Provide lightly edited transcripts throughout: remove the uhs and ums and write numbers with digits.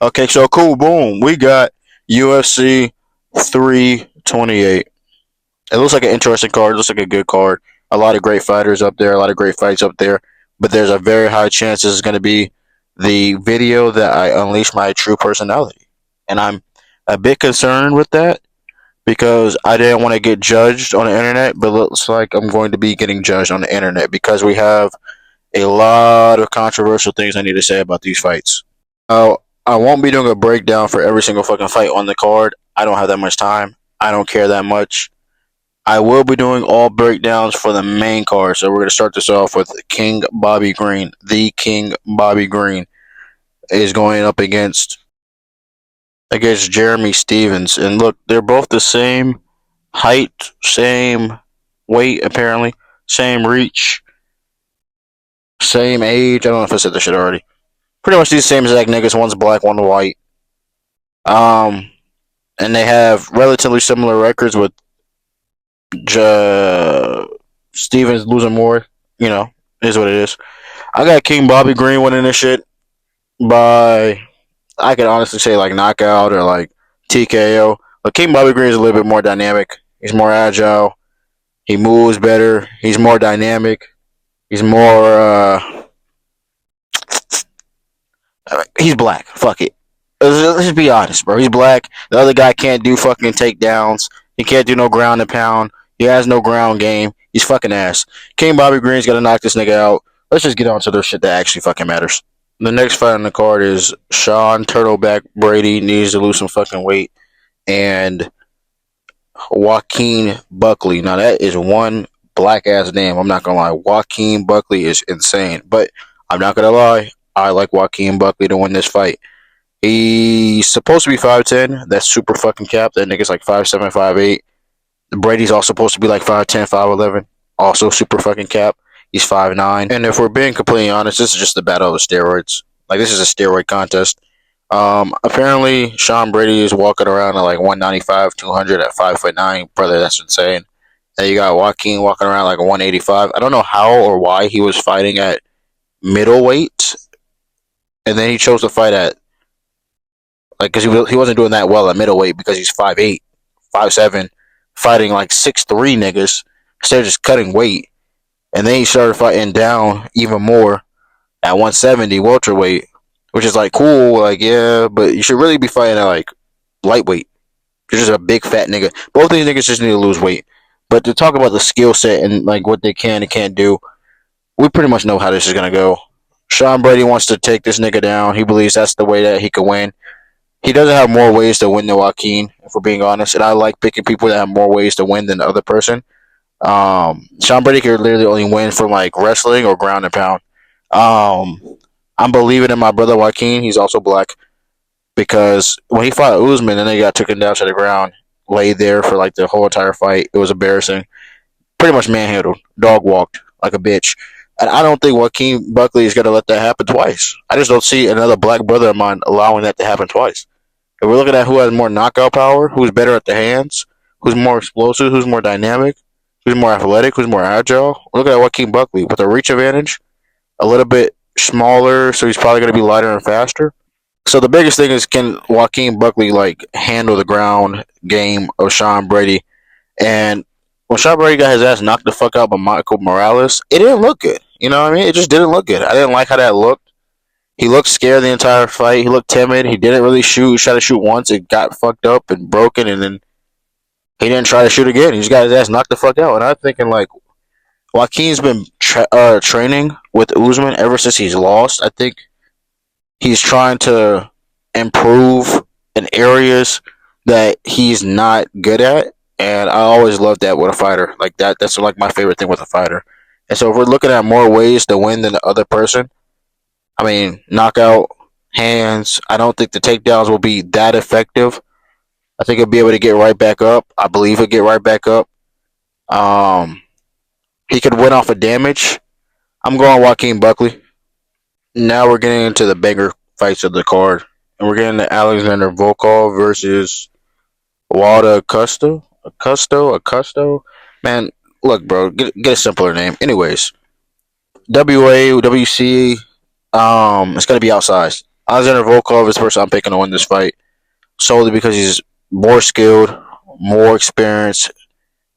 Okay, so cool. Boom. We got UFC 328. It looks like an interesting card. It looks like a good card. A lot of great fighters up there. A lot of great fights up there. But there's a very high chance this is going to be the video that I unleash my true personality. And I'm a bit concerned with that because I didn't want to get judged on the internet, but it looks like I'm going to be getting judged on the internet because we have a lot of controversial things I need to say about these fights. I won't be doing a breakdown for every single fucking fight on the card. I don't have that much time. I don't care that much. I will be doing all breakdowns for the main card. So we're going to start this off with King Bobby Green. The King Bobby Green is going up against Jeremy Stevens. And look, they're both the same height, same weight apparently, same reach, same age. I don't know if I said this shit already. Pretty much these same exact niggas. One's black, one's white. Um, and they have relatively similar records with J- Stevens losing more. You know, is what it is. I got King Bobby Green winning this shit by, I could honestly say, like knockout or like TKO. But King Bobby Green is a little bit more dynamic. He's more agile. He moves better. He's more dynamic. He's more. He's black. Fuck it. Let's just be honest, bro. He's black. The other guy can't do fucking takedowns. He can't do no ground and pound. He has no ground game. He's fucking ass. King Bobby Green's got to knock this nigga out. Let's just get on to the shit that actually fucking matters. The next fight on the card is Sean Turtleback Brady needs to lose some fucking weight, and Joaquin Buckley. Now that is one black ass name. I'm not gonna lie. Joaquin Buckley is insane, but I'm not gonna lie. I like Joaquin Buckley to win this fight. He's supposed to be 5'10". That's super fucking cap. That nigga's like 5'7", 5'8". Brady's also supposed to be like 5'10", 5'11". Also super fucking cap. He's 5'9". And if we're being completely honest, this is just a battle of steroids. Like, this is a steroid contest. Apparently, Sean Brady is walking around at like 195, 200 at 5'9". Brother, that's insane. And you got Joaquin walking around like 185. I don't know how or why he was fighting at middleweight, and then he chose to fight at, like, because he wasn't doing that well at middleweight because he's 5'8", 5'7", fighting like 6'3" niggas instead of just cutting weight. And then he started fighting down even more at 170 welterweight, which is like cool, like yeah, but you should really be fighting at like lightweight. You're just a big fat nigga. Both these niggas just need to lose weight. But to talk about the skill set and like what they can and can't do, we pretty much know how this is gonna go. Sean Brady wants to take this nigga down. He believes that's the way that he can win. He doesn't have more ways to win than Joaquin, if we're being honest. And I like picking people that have more ways to win than the other person. Sean Brady could literally only win from like wrestling or ground and pound. I'm believing in my brother Joaquin. He's also black because when he fought Usman and then he got taken down to the ground, laid there for like the whole entire fight. It was embarrassing. Pretty much manhandled, dog walked like a bitch. And I don't think Joaquin Buckley is going to let that happen twice. I just don't see another black brother of mine allowing that to happen twice. If we're looking at who has more knockout power, who's better at the hands, who's more explosive, who's more dynamic, who's more athletic, who's more agile, we're looking at Joaquin Buckley with a reach advantage, a little bit smaller, so he's probably going to be lighter and faster. So the biggest thing is, can Joaquin Buckley like handle the ground game of Sean Brady? And when Sean Brady got his ass knocked the fuck out by Michael Morales, it didn't look good. You know what I mean? It just didn't look good. I didn't like how that looked. He looked scared the entire fight. He looked timid. He didn't really shoot. He tried to shoot once. It got fucked up and broken, and then he didn't try to shoot again. He just got his ass knocked the fuck out. And I'm thinking, like, Joaquin's been training with Usman ever since he's lost. I think he's trying to improve in areas that he's not good at. And I always love that with a fighter. Like that, that's like my favorite thing with a fighter. And so if we're looking at more ways to win than the other person, I mean, knockout, hands, I don't think the takedowns will be that effective. I think he'll be able to get right back up. I believe he'll get right back up. Um, he could win off of damage. I'm going Joaquin Buckley. Now we're getting into the bigger fights of the card. And we're getting to Alexander Volkov versus Walter Acosto. Man, look, bro, get a simpler name. Anyways, WA, WC, it's gonna be outsized. Alexander Volkov is the person I'm picking to win this fight solely because he's more skilled, more experienced,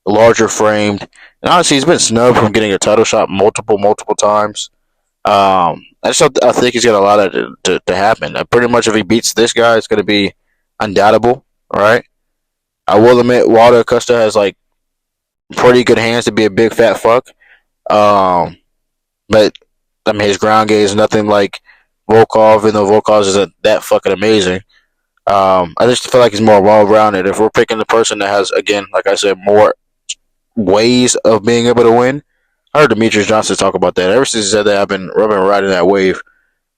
larger framed, and honestly, he's been snubbed from getting a title shot multiple times. I think he's got a lot of to happen. Pretty much, if he beats this guy, it's going to be undoubtable. All right. I will admit, Walter Acosta has like pretty good hands to be a big fat fuck. Um, but I mean, his ground game is nothing like Volkov, even though Volkov isn't that fucking amazing. I just feel like he's more well rounded. If we're picking the person that has, again, like I said, more ways of being able to win, I heard Demetrius Johnson talk about that. Ever since he said that, I've been riding that wave.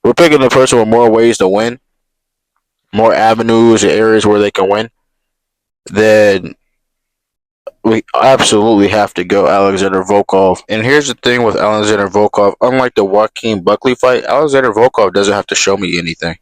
We're picking the person with more ways to win, more avenues or areas where they can win. Then we absolutely have to go Alexander Volkov. And here's the thing with Alexander Volkov: unlike the Joaquin Buckley fight, Alexander Volkov doesn't have to show me anything.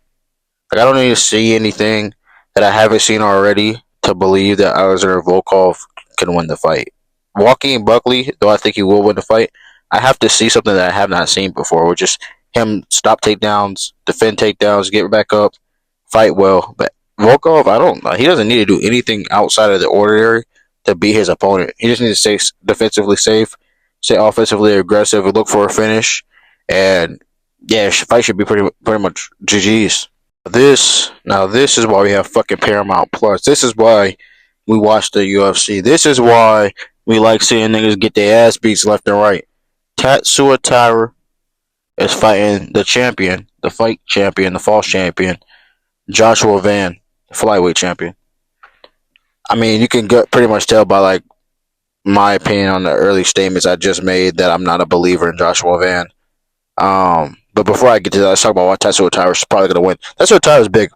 Like I don't need to see anything that I haven't seen already to believe that Alexander Volkov can win the fight. Joaquin Buckley, though I think he will win the fight, I have to see something that I have not seen before, which is him stop takedowns, defend takedowns, get back up, fight well. But Volkov, I don't. He doesn't need to do anything outside of the ordinary to beat his opponent. He just needs to stay defensively safe, stay offensively aggressive, and look for a finish. And yeah, fight should be pretty much GG's. This is why we have fucking Paramount Plus. This is why we watch the UFC. This is why we like seeing niggas get their ass beats left and right. Tatsuya Taira is fighting the champion, the fight champion, the false champion, Joshua Van, the flyweight champion. I mean, you can pretty much tell by like my opinion on the early statements I just made that I'm not a believer in Joshua Van. But before I get to that, let's talk about why Tatsuya Taira is probably going to win. Tatsuya Taira is big.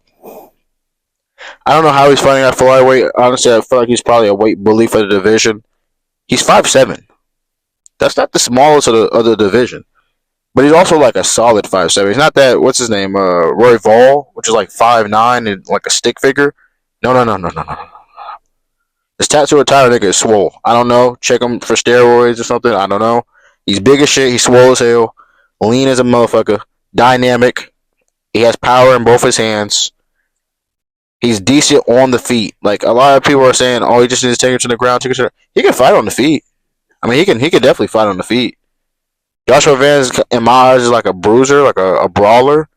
I don't know how he's fighting at flyweight. Honestly, I feel like he's probably a weight bully for the division. He's 5'7". That's not the smallest of the division. But he's also like a solid 5'7". He's not that, what's his name, Roy Vol, which is like 5'9" and like a stick figure. No. This Tatsuya Taira nigga is swole. I don't know. Check him for steroids or something. I don't know. He's big as shit. He's swole as hell. Lean as a motherfucker. Dynamic. He has power in both his hands. He's decent on the feet. Like a lot of people are saying, oh, he just needs to take him to the ground. He can fight on the feet. I mean, he can definitely fight on the feet. Joshua Van, in my eyes, is like a bruiser, like a brawler,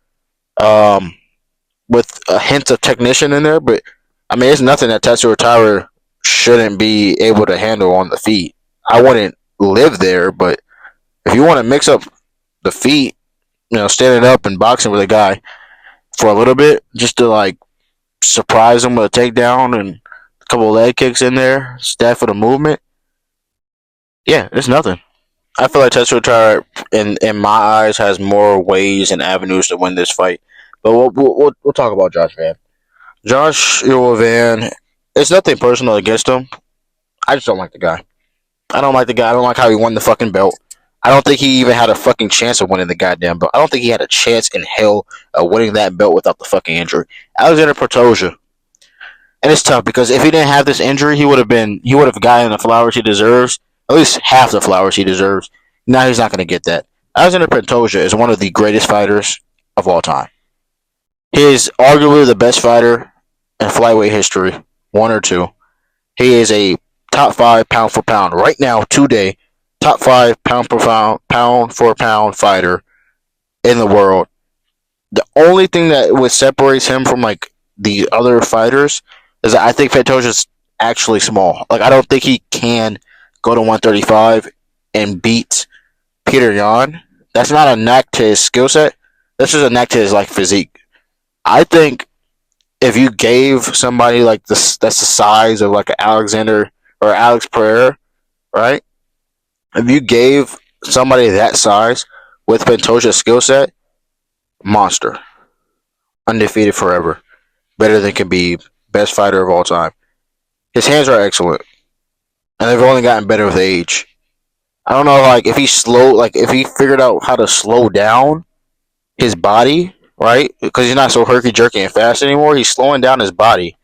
with a hint of technician in there. But I mean, it's nothing that Tatsuya Taira shouldn't be able to handle on the feet. I wouldn't live there, but if you want to mix up the feet, standing up and boxing with a guy for a little bit, just to like surprise him with a takedown and a couple of leg kicks in there, staff for the movement. Yeah, it's nothing. I feel like Tetsuya Taira, in my eyes, has more ways and avenues to win this fight. But we'll talk about Josh Van. Josh Van, it's nothing personal against him. I just don't like the guy. I don't like the guy. I don't like how he won the fucking belt. I don't think he even had a fucking chance of winning the goddamn belt. I don't think he had a chance in hell of winning that belt without the fucking injury. Alexander Pantoja. And it's tough because if he didn't have this injury, he would have gotten the flowers he deserves. At least half the flowers he deserves. Now he's not going to get that. Alexander Pantoja is one of the greatest fighters of all time. He is arguably the best fighter in flyweight history. One or two. He is a top 5 pound for pound right now, today. Top 5 pound for pound fighter in the world. The only thing that would separates him from like the other fighters is that I think Pantoja's actually small. Like I don't think he can go to 135 and beat Peter Yan. That's not a knack to his skill set. That's just a knack to his like physique. I think if you gave somebody like this, that's the size of like an Alexander or Alex Pereira, right? If you gave somebody that size with Pantoja's skill set, monster, undefeated forever, better than Khabib, best fighter of all time. His hands are excellent, and they've only gotten better with age. I don't know, like if he figured out how to slow down his body, right? Because he's not so herky jerky and fast anymore. He's slowing down his body,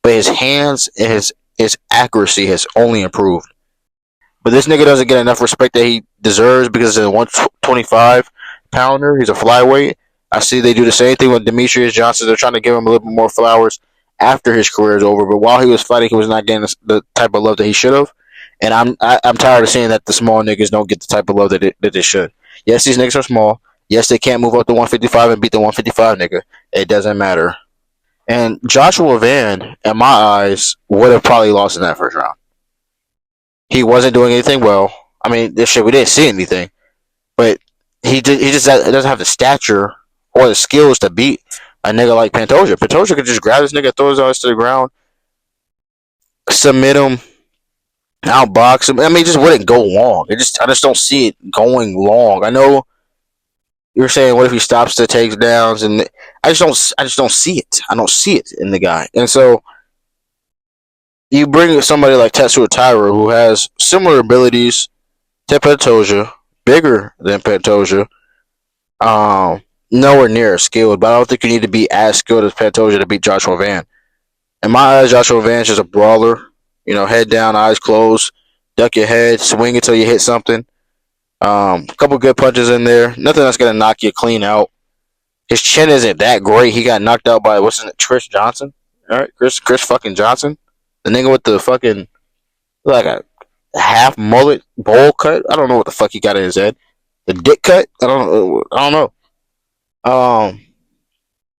but his hands and his accuracy has only improved. But this nigga doesn't get enough respect that he deserves because he's a 125 pounder. He's a flyweight. I see they do the same thing with Demetrius Johnson. They're trying to give him a little bit more flowers after his career is over. But while he was fighting, he was not getting the type of love that he should have. And I'm tired of seeing that the small niggas don't get the type of love that they should. Yes, these niggas are small. Yes, they can't move up to 155 and beat the 155 nigga. It doesn't matter. And Joshua Van, in my eyes, would have probably lost in that first round. He wasn't doing anything well. I mean, this shit, we didn't see anything, but he just doesn't have the stature or the skills to beat a nigga like Pantoja. Pantoja could just grab this nigga, throw his ass to the ground, submit him, outbox him. I mean, it just wouldn't go long. I just don't see it going long. I know you're saying, what if he stops the takedowns, and I just don't see it. I don't see it in the guy, and so you bring somebody like Tetsuo Taira, who has similar abilities to Pantoja, bigger than Pantoja, nowhere near as skilled, but I don't think you need to be as skilled as Pantoja to beat Joshua Van. In my eyes, Joshua Van's just a brawler. You know, head down, eyes closed, duck your head, swing until you hit something. A couple good punches in there. Nothing that's gonna knock you clean out. His chin isn't that great. He got knocked out by what's his name, Chris Johnson. All right, Chris fucking Johnson, the nigga with the fucking like a half mullet bowl cut. I don't know what the fuck he got in his head. The dick cut. I don't know.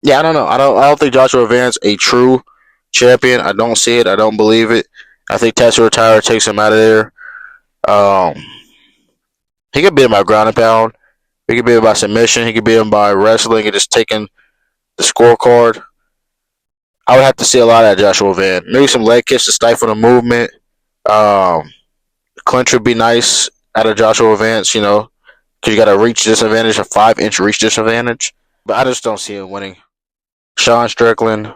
Yeah, I don't know. I don't think Joshua Van's a true champion. I don't see it. I don't believe it. I think Tetsuo Taira takes him out of there. Um, he could beat him by ground and pound. He could beat him by submission. He could beat him by wrestling and just taking the scorecard. I would have to see a lot of Joshua Van. Maybe some leg kicks to stifle the movement. Um, Clinch would be nice out of Joshua Vance, you know, because you got a reach disadvantage, a 5-inch reach disadvantage. But I just don't see him winning. Sean Strickland,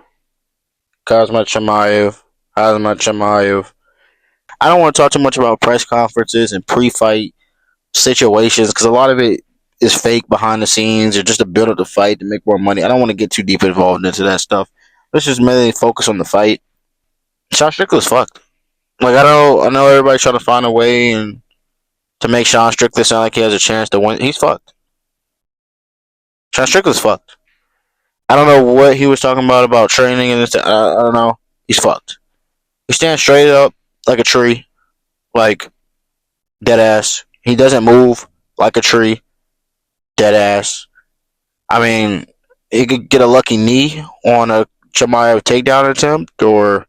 Kazmat Chimaev. I don't want to talk too much about press conferences and pre-fight situations because a lot of it is fake behind the scenes or just to build up the fight to make more money. I don't want to get too deep involved into that stuff. Let's just mainly focus on the fight. Sean Strickland's fucked. Like I know everybody's trying to find a way and to make Sean Strickland sound like he has a chance to win. He's fucked. Sean Strickland's fucked. I don't know what he was talking about training and this. I don't know. He's fucked. He stands straight up like a tree, like dead ass. He doesn't move like a tree, dead ass. I mean, he could get a lucky knee on a Chimaev takedown attempt, or.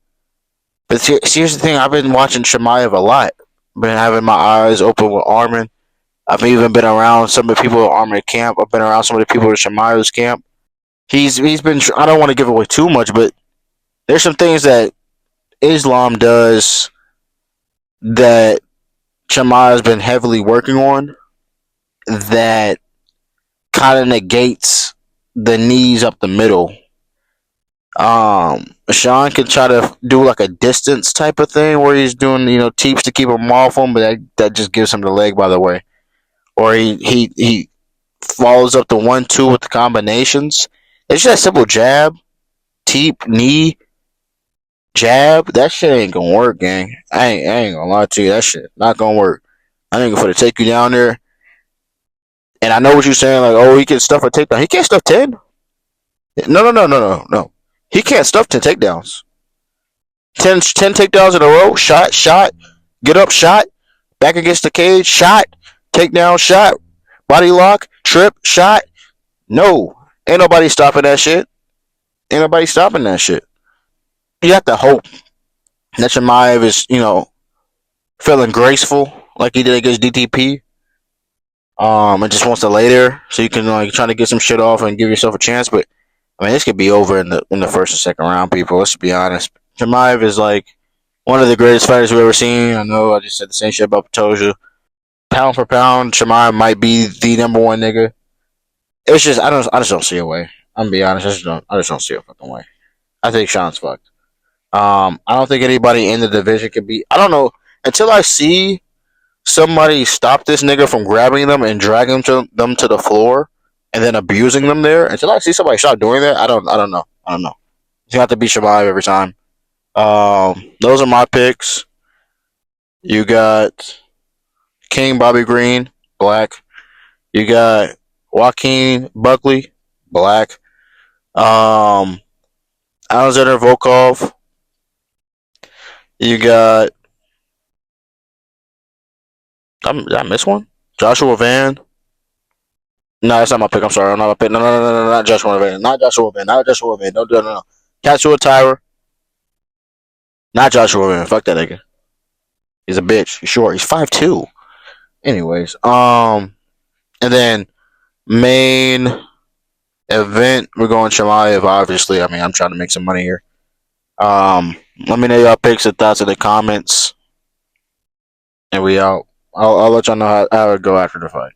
But here's the thing: I've been watching Chimaev a lot. Been having my eyes open with Armin. I've even been around some of the people at Armin camp. I've been around some of the people at Chimaev's camp. He's been. I don't want to give away too much, but there's some things that Islam does that Chimaev's been heavily working on that kind of negates the knees up the middle. Sean can try to do like a distance type of thing where he's doing, you know, teeps to keep him off him, but that just gives him the leg, by the way. Or he follows up the 1-2 with the combinations. It's just a simple jab, teep, knee, jab. That shit ain't gonna work, gang. I ain't gonna lie to you. That shit not gonna work. I ain't gonna take you down there. And I know what you're saying, like, oh, he can stuff a takedown. He can't stuff 10. No. He can't stuff 10 takedowns. 10 takedowns in a row. Shot. Get up, shot. Back against the cage, shot. Takedown, shot. Body lock, trip, shot. No. Ain't nobody stopping that shit. Ain't nobody stopping that shit. You have to hope that Chimaev is, you know, feeling graceful like he did against DTP. And just wants to lay there so you can like try to get some shit off and give yourself a chance. But I mean, this could be over in the first and second round, people. Let's be honest. Chimaev is like one of the greatest fighters we've ever seen. I know I just said the same shit about Patoja. Pound for pound, Chimaev might be the number one nigga. It's just I just don't see a way. I'm gonna be honest. I just don't see a fucking way. I think Sean's fucked. I don't think anybody in the division can be. I don't know until I see somebody stop this nigga from grabbing them and dragging them to the floor and then abusing them there. Until I see somebody stop doing that, I don't know. I don't know. You have to beat Shabazz every time. Those are my picks. You got King Bobby Green, black. You got Joaquin Buckley, black. Um, Alexander Volkov. You got. Did I miss one? Joshua Van. No, that's not my pick. I'm sorry. I'm not my pick. No, no, no, no, no, not Joshua Van. Not Joshua Van. Not Joshua Van. No, no, no, no. Katsua Tyra. Not Joshua Van. Fuck that nigga. He's a bitch. He's short. He's 5'2". Anyways, and then main event, we're going Chimaev. Obviously, I mean, I'm trying to make some money here. Let me know y'all picks and thoughts in the comments, and we out. I'll let y'all know how it go after the fight.